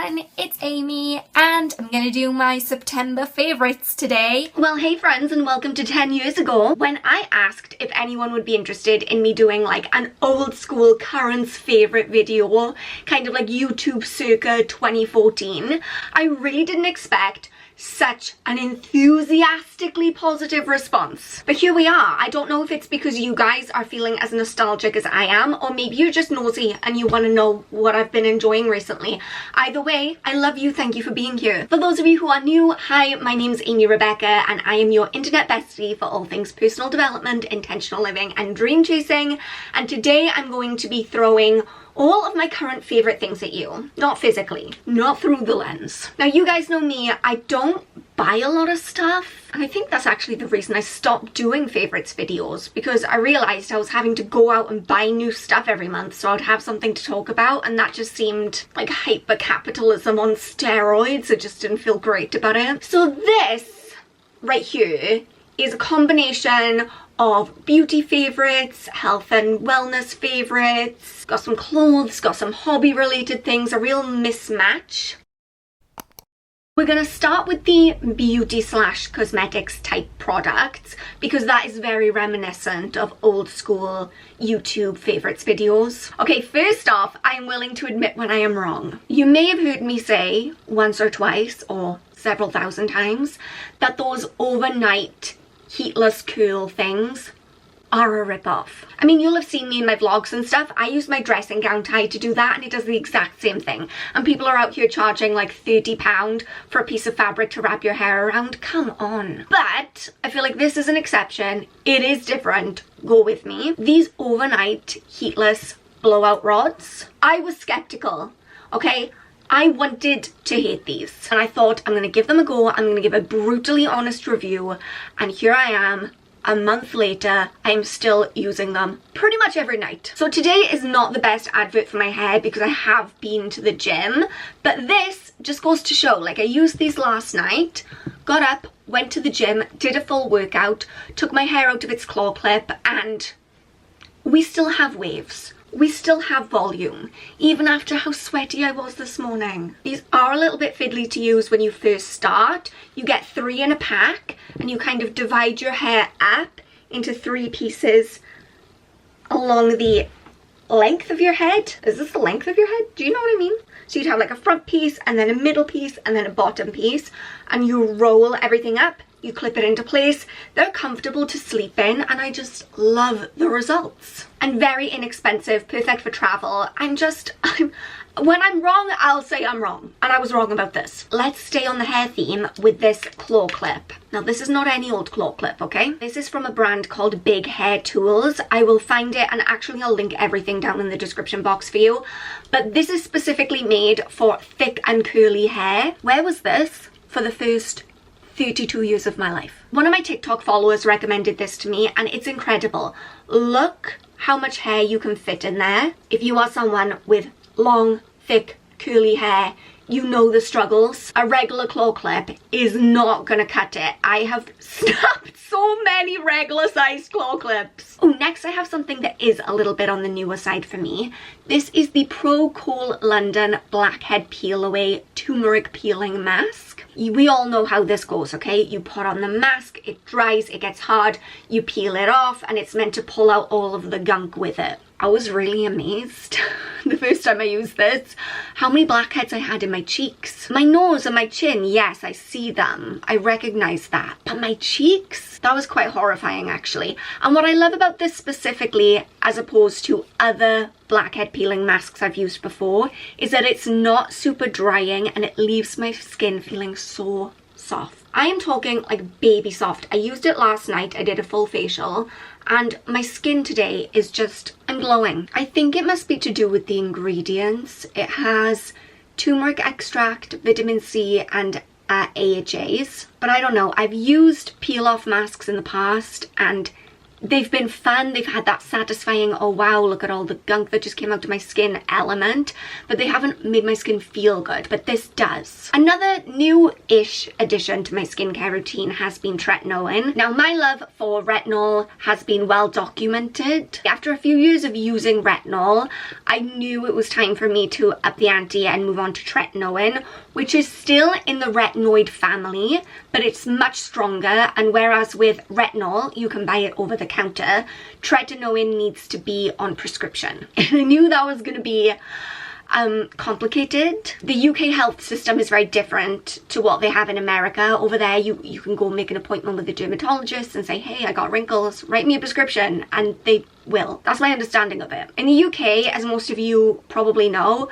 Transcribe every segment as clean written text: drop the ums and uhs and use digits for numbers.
everyone, it's Amy and I'm gonna do my September favourites today. Well, hey friends, and welcome to 10 years ago, when I asked if anyone would be interested in me doing like an old school currents favourite video, kind of like YouTube circa 2014. I really didn't expect such an enthusiastically positive response. But here we are. I don't know if it's because you guys are feeling as nostalgic as I am, or maybe you're just nosy and you want to know what I've been enjoying recently. Either way, I love you. Thank you for being here. For those of you who are new, hi, my name's Amy Rebecca and I am your internet bestie for all things personal development, intentional living and dream chasing. And today I'm going to be throwing all of my current favourite things at you. Not physically, not through the lens. Now you guys know me, I don't buy a lot of stuff, and I think that's actually the reason I stopped doing favourites videos, because I realised I was having to go out and buy new stuff every month so I'd have something to talk about, and that just seemed like hyper capitalism on steroids. I just didn't feel great about it. So this right here is a combination of beauty favourites, health and wellness favourites, got some clothes, got some hobby related things, a real mismatch. We're going to start with the beauty / cosmetics type products because that is very reminiscent of old school YouTube favourites videos. Okay, first off, I'm willing to admit when I am wrong. You may have heard me say once or twice or several thousand times that those overnight heatless curl things are a rip-off. I mean, you'll have seen me in my vlogs and stuff. I use my dressing gown tie to do that and it does the exact same thing. And people are out here charging like £30 for a piece of fabric to wrap your hair around. Come on. But I feel like this is an exception. It is different. Go with me. These overnight heatless blowout rods, I was skeptical, okay? I wanted to hate these and I thought I'm going to give them a go. I'm going to give a brutally honest review, and here I am a month later. I'm still using them pretty much every night. So today is not the best advert for my hair because I have been to the gym, but this just goes to show, like, I used these last night, got up, went to the gym, did a full workout, took my hair out of its claw clip, and we still have waves. We still have volume, even after how sweaty I was this morning. These are a little bit fiddly to use when you first start. You get 3 in a pack and you kind of divide your hair up into 3 pieces along the length of your head. Is this the length of your head? Do you know what I mean? So you'd have like a front piece and then a middle piece and then a bottom piece, and you roll everything up. You clip it into place. They're comfortable to sleep in and I just love the results. And very inexpensive, perfect for travel. When I'm wrong, I'll say I'm wrong. And I was wrong about this. Let's stay on the hair theme with this claw clip. Now this is not any old claw clip, okay? This is from a brand called Big Hair Tools. I will find it and actually I'll link everything down in the description box for you. But this is specifically made for thick and curly hair. Where was this for the first 32 years of my life? One of my TikTok followers recommended this to me and it's incredible. Look how much hair you can fit in there. If you are someone with long, thick, curly hair, you know the struggles. A regular claw clip is not gonna cut it. I have snapped so many regular sized claw clips. Oh, next I have something that is a little bit on the newer side for me. This is the Pro Cool London Blackhead Peel Away Turmeric Peeling Mask. We all know how this goes, okay? You put on the mask, it dries, it gets hard, you peel it off, and it's meant to pull out all of the gunk with it. I was really amazed the first time I used this, how many blackheads I had in my cheeks. My nose and my chin, yes, I see them. I recognize that. But my cheeks? That was quite horrifying, actually. And what I love about this specifically, as opposed to other blackhead peeling masks I've used before, is that it's not super drying and it leaves my skin feeling so soft. I am talking like baby soft. I used it last night. I did a full facial and my skin today is just, I'm glowing. I think it must be to do with the ingredients. It has turmeric extract, vitamin C and AHAs, but I don't know. I've used peel off masks in the past and they've been fun. They've had that satisfying, oh wow, look at all the gunk that just came out of my skin element, but they haven't made my skin feel good, but this does. Another new-ish addition to my skincare routine has been tretinoin. Now, my love for retinol has been well documented. After a few years of using retinol, I knew it was time for me to up the ante and move on to tretinoin, which is still in the retinoid family, but it's much stronger. And whereas with retinol, you can buy it over the counter, tretinoin needs to be on prescription. And I knew that was going to be complicated. The UK health system is very different to what they have in America. Over there, you can go make an appointment with a dermatologist and say, hey, I got wrinkles, write me a prescription, and they will. That's my understanding of it. In the UK, as most of you probably know,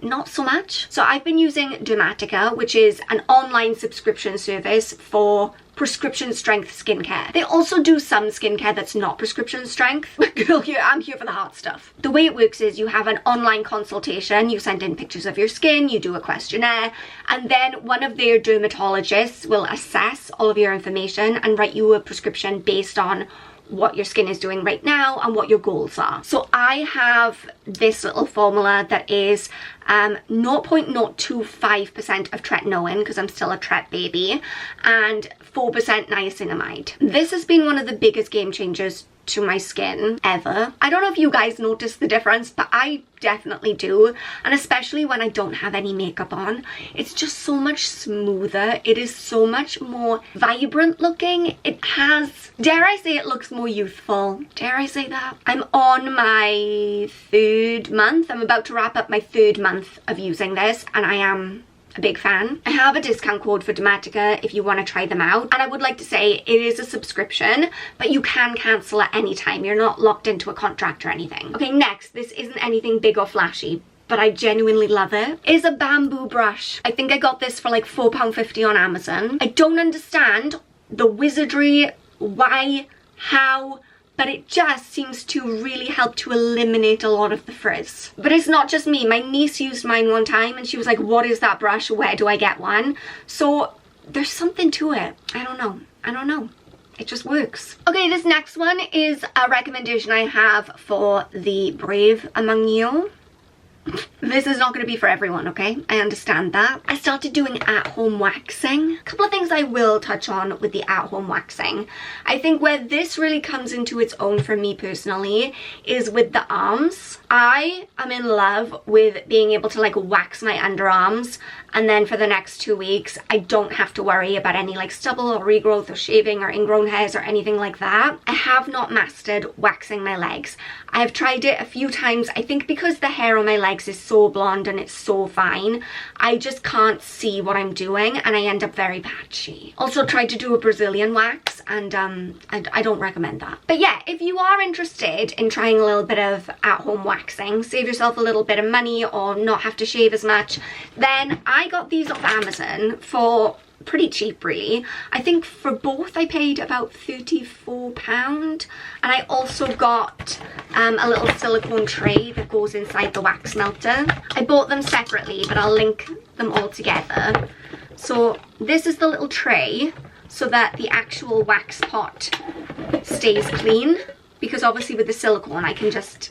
not so much. So I've been using Dermatica, which is an online subscription service for prescription strength skincare. They also do some skincare that's not prescription strength. But girl, I'm here for the hot stuff. The way it works is you have an online consultation, you send in pictures of your skin, you do a questionnaire, and then one of their dermatologists will assess all of your information and write you a prescription based on what your skin is doing right now and what your goals are. So I have this little formula that is 0.025% of tretinoin, because I'm still a tret baby, and 4% niacinamide. This has been one of the biggest game changers to my skin ever. I don't know if you guys notice the difference, but I definitely do, and especially when I don't have any makeup on, it's just so much smoother. It is so much more vibrant looking. It has, dare I say, it looks more youthful. Dare I say that? I'm on my 3rd month. I'm about to wrap up my 3rd month of using this, and I am a big fan. I have a discount code for Dermatica if you want to try them out, and I would like to say it is a subscription, but you can cancel at any time. You're not locked into a contract or anything. Okay, next, this isn't anything big or flashy, but I genuinely love it, is a bamboo brush. I think I got this for like £4.50 on Amazon. I don't understand the wizardry, why, how, but it just seems to really help to eliminate a lot of the frizz. But it's not just me. My niece used mine one time and she was like, what is that brush? Where do I get one? So there's something to it. I don't know. It just works. Okay, this next one is a recommendation I have for the brave among you. This is not going to be for everyone, okay? I understand that. I started doing at-home waxing. A couple of things I will touch on with the at-home waxing. I think where this really comes into its own for me personally is with the arms. I am in love with being able to like wax my underarms, and then for the next 2 weeks I don't have to worry about any like stubble or regrowth or shaving or ingrown hairs or anything like that. I have not mastered waxing my legs. I've tried it a few times. I think because the hair on my legs is so blonde and it's so fine, I just can't see what I'm doing and I end up very patchy. Also tried to do a Brazilian wax, and I don't recommend that. But yeah, if you are interested in trying a little bit of at-home waxing, save yourself a little bit of money or not have to shave as much, then I got these off Amazon for pretty cheap really. I think for both I paid about £34, and I also got a little silicone tray that goes inside the wax melter. I bought them separately, but I'll link them all together. So this is the little tray so that the actual wax pot stays clean, because obviously with the silicone I can just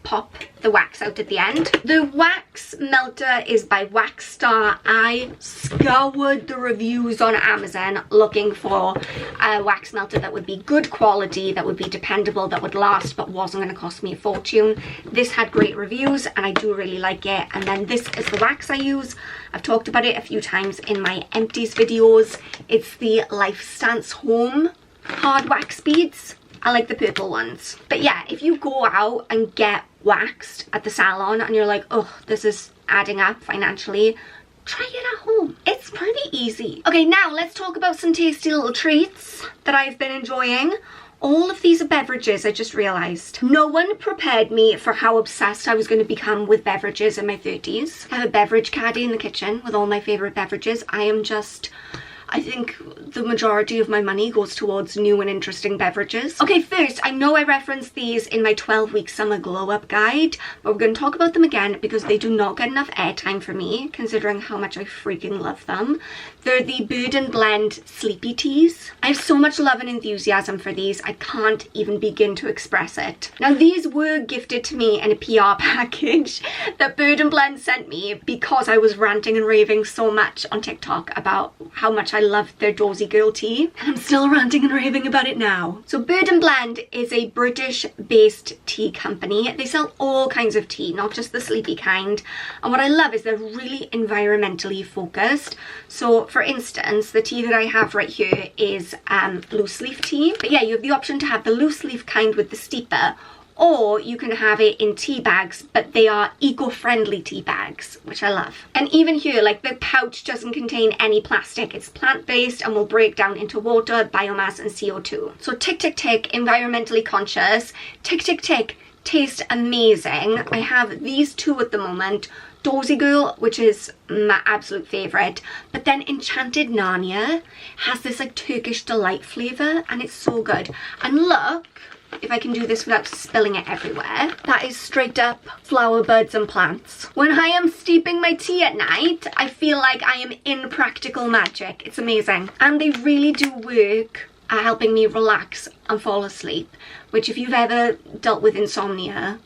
pop the wax out at the end. The wax melter is by Waxstar. I scoured the reviews on Amazon looking for a wax melter that would be good quality, that would be dependable, that would last, but wasn't going to cost me a fortune. This had great reviews and I do really like it. And then this is the wax I use. I've talked about it a few times in my empties videos. It's the Life Stance Home hard wax beads. I like the purple ones. But yeah, if you go out and get waxed at the salon and you're like, oh, this is adding up financially, try it at home. It's pretty easy. Okay, now let's talk about some tasty little treats that I've been enjoying. All of these are beverages, I just realised. No one prepared me for how obsessed I was going to become with beverages in my 30s. I have a beverage caddy in the kitchen with all my favourite beverages. I I think the majority of my money goes towards new and interesting beverages. Okay, first, I know I referenced these in my 12-week summer glow up guide, but we're going to talk about them again because they do not get enough airtime for me, considering how much I freaking love them. They're the Bird and Blend Sleepy Teas. I have so much love and enthusiasm for these, I can't even begin to express it. Now, these were gifted to me in a PR package that Bird and Blend sent me because I was ranting and raving so much on TikTok about how much I loved their Dozy Girl tea. And I'm still ranting and raving about it now. So Bird and Blend is a British-based tea company. They sell all kinds of tea, not just the sleepy kind. And what I love is they're really environmentally focused. So for instance, the tea that I have right here is loose leaf tea. But yeah, you have the option to have the loose leaf kind with the steeper, or you can have it in tea bags, but they are eco-friendly tea bags, which I love. And even here, like, the pouch doesn't contain any plastic. It's plant-based and will break down into water, biomass and CO2. So tick, tick, tick, environmentally conscious. Tick, tick, tick, taste amazing. I have these two at the moment. Dozy Girl, which is my absolute favourite, but then Enchanted Narnia has this like Turkish delight flavour and it's so good. And look, if I can do this without spilling it everywhere, that is straight up flower buds and plants. When I am steeping my tea at night, I feel like I am in practical magic. It's amazing. And they really do work at helping me relax and fall asleep, which if you've ever dealt with insomnia,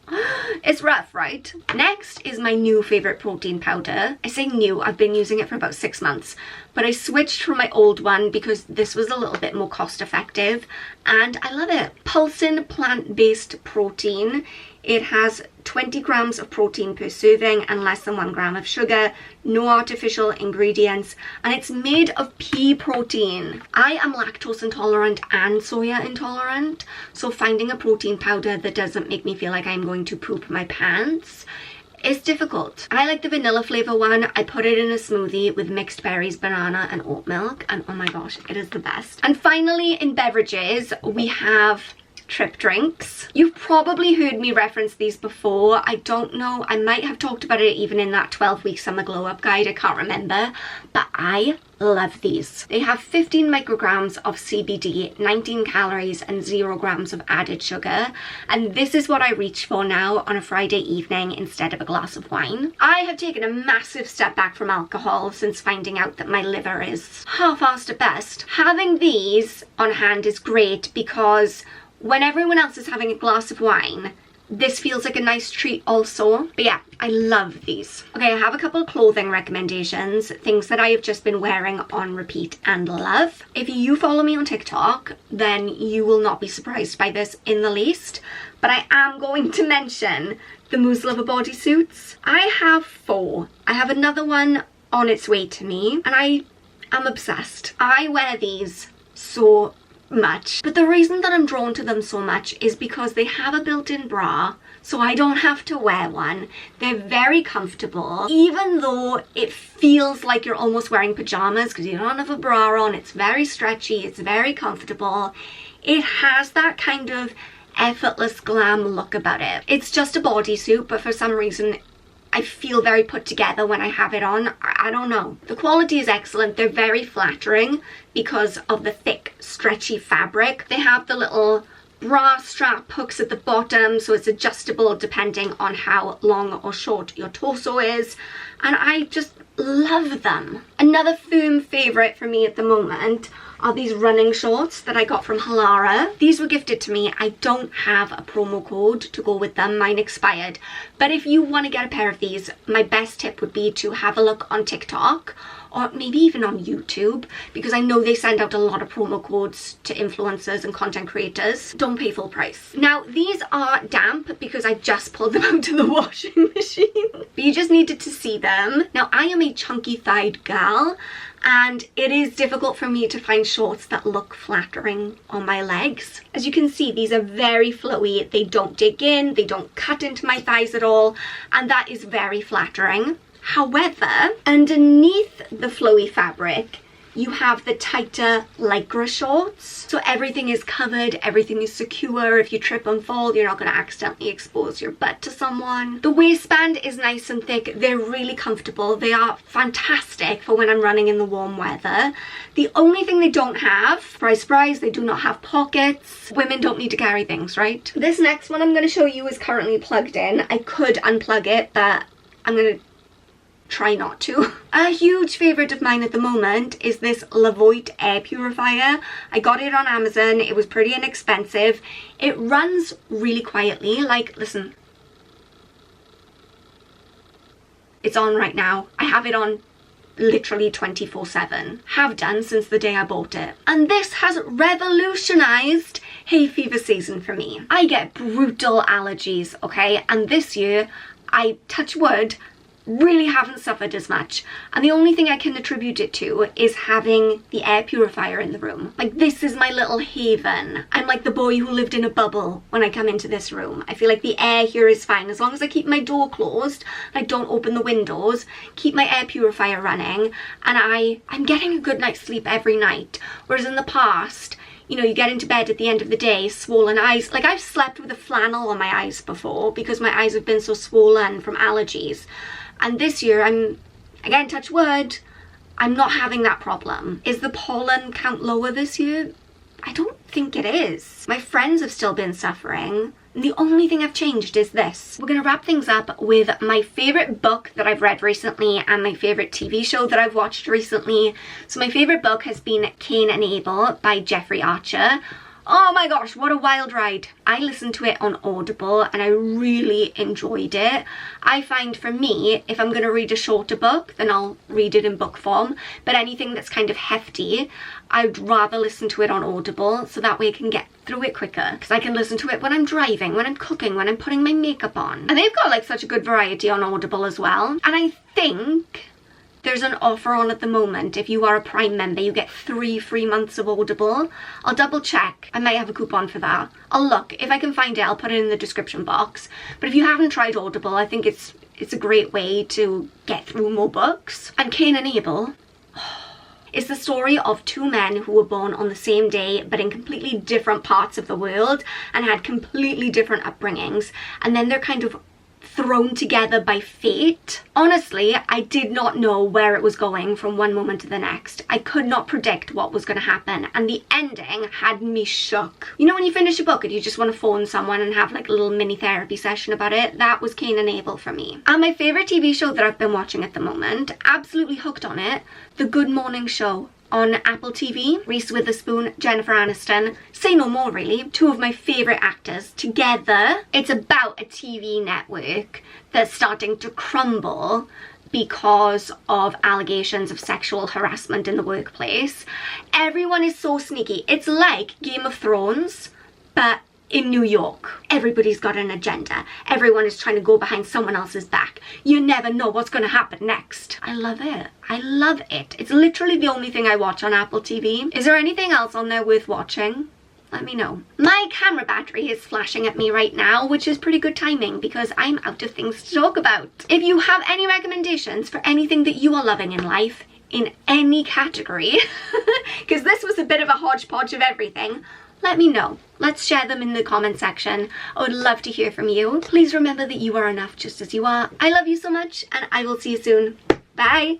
it's rough, right? Next is my new favourite protein powder. I say new, I've been using it for about 6 months, but I switched from my old one because this was a little bit more cost effective and I love it. Pulsin plant-based protein. It has 20 grams of protein per serving and less than 1 gram of sugar, no artificial ingredients, and it's made of pea protein. I am lactose intolerant and soya intolerant, so finding a protein powder that doesn't make me feel like I'm going to poop my pants is difficult. I like the vanilla flavour one. I put it in a smoothie with mixed berries, banana and oat milk, and oh my gosh, it is the best. And finally, in beverages, we have Trip drinks. You've probably heard me reference these before. I don't know, I might have talked about it even in that 12-week summer glow up guide, I can't remember, but I love these. They have 15 micrograms of CBD, 19 calories and 0 grams of added sugar, and this is what I reach for now on a Friday evening instead of a glass of wine. I have taken a massive step back from alcohol since finding out that my liver is half-assed at best. Having these on hand is great because when everyone else is having a glass of wine, this feels like a nice treat also. But yeah, I love these. Okay, I have a couple of clothing recommendations, things that I have just been wearing on repeat and love. If you follow me on TikTok, then you will not be surprised by this in the least. But I am going to mention the Mousse Lover bodysuits. I have 4. I have another one on its way to me, and I am obsessed. I wear these so much, but the reason that I'm drawn to them so much is because they have a built-in bra, so I don't have to wear one. They're very comfortable, even though it feels like you're almost wearing pajamas because you don't have a bra on. It's very stretchy, it's very comfortable. It has that kind of effortless glam look about it. It's just a bodysuit, but for some reason I feel very put together when I have it on. I don't know. The quality is excellent. They're very flattering because of the thick, stretchy fabric. They have the little bra strap hooks at the bottom, so it's adjustable depending on how long or short your torso is. And I just love them. Another firm favourite for me at the moment are these running shorts that I got from Halara. These were gifted to me. I don't have a promo code to go with them. Mine expired. But if you want to get a pair of these, my best tip would be to have a look on TikTok or maybe even on YouTube, because I know they send out a lot of promo codes to influencers and content creators. Don't pay full price. Now, these are damp because I just pulled them out of the washing machine. But you just needed to see them. Now, I am a chunky thighed gal, and it is difficult for me to find shorts that look flattering on my legs. As you can see, these are very flowy. They don't dig in, they don't cut into my thighs at all, and that is very flattering. However, underneath the flowy fabric, you have the tighter lycra shorts. So everything is covered, everything is secure. If you trip and fall, you're not going to accidentally expose your butt to someone. The waistband is nice and thick. They're really comfortable. They are fantastic for when I'm running in the warm weather. The only thing they don't have, surprise, surprise, they do not have pockets. Women don't need to carry things, right? This next one I'm going to show you is currently plugged in. I could unplug it, but I'm going to try not to. A huge favourite of mine at the moment is this Levoit air purifier. I got it on Amazon. It was pretty inexpensive. It runs really quietly. Like, listen. It's on right now. I have it on literally 24/7. Have done since the day I bought it. And this has revolutionised hay fever season for me. I get brutal allergies, okay? And this year, I, touch wood, really haven't suffered as much, and the only thing I can attribute it to is having the air purifier in the room. Like, this is my little haven. I'm like the boy who lived in a bubble when I come into this room. I feel like the air here is fine as long as I keep my door closed, I don't open the windows, keep my air purifier running, and I'm getting a good night's sleep every night. Whereas in the past, you know, you get into bed at the end of the day, swollen eyes. Like, I've slept with a flannel on my eyes before because my eyes have been so swollen from allergies. And this year, again, touch wood, I'm not having that problem. Is the pollen count lower this year? I don't think it is. My friends have still been suffering. And the only thing I've changed is this. We're going to wrap things up with my favourite book that I've read recently and my favourite TV show that I've watched recently. So my favourite book has been Cain and Abel by Jeffrey Archer. Oh my gosh, what a wild ride. I listened to it on Audible and I really enjoyed it. I find for me, if I'm going to read a shorter book, then I'll read it in book form. But anything that's kind of hefty, I'd rather listen to it on Audible so that way I can get through it quicker. Because I can listen to it when I'm driving, when I'm cooking, when I'm putting my makeup on. And they've got like such a good variety on Audible as well. And I think there's an offer on at the moment. If you are a Prime member, you get 3 free months of Audible. I'll double check. I might have a coupon for that. I'll look. If I can find it, I'll put it in the description box. But if you haven't tried Audible, I think it's a great way to get through more books. And Cain and Abel is the story of 2 men who were born on the same day but in completely different parts of the world and had completely different upbringings. And then they're kind of thrown together by fate. Honestly, I did not know where it was going from one moment to the next. I could not predict what was going to happen, and the ending had me shook. You know when you finish a book and you just want to phone someone and have like a little mini therapy session about it? That was Cain and Abel for me. And my favourite TV show that I've been watching at the moment, absolutely hooked on it, The Good Morning Show on Apple TV. Reese Witherspoon, Jennifer Aniston, say no more really. 2 of my favourite actors together. It's about a TV network that's starting to crumble because of allegations of sexual harassment in the workplace. Everyone is so sneaky. It's like Game of Thrones, but in New York. Everybody's got an agenda. Everyone is trying to go behind someone else's back. You never know what's going to happen next. I love it. I love it. It's literally the only thing I watch on Apple TV. Is there anything else on there worth watching? Let me know. My camera battery is flashing at me right now, which is pretty good timing because I'm out of things to talk about. If you have any recommendations for anything that you are loving in life, in any category, because this was a bit of a hodgepodge of everything, let me know. Let's share them in the comment section. I would love to hear from you. Please remember that you are enough just as you are. I love you so much and I will see you soon. Bye.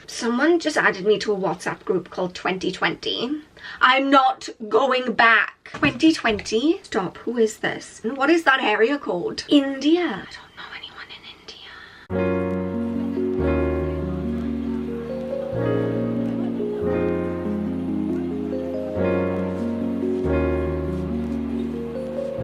Someone just added me to a WhatsApp group called 2020. I'm not going back. 2020? Stop, who is this? And what is that area called? India.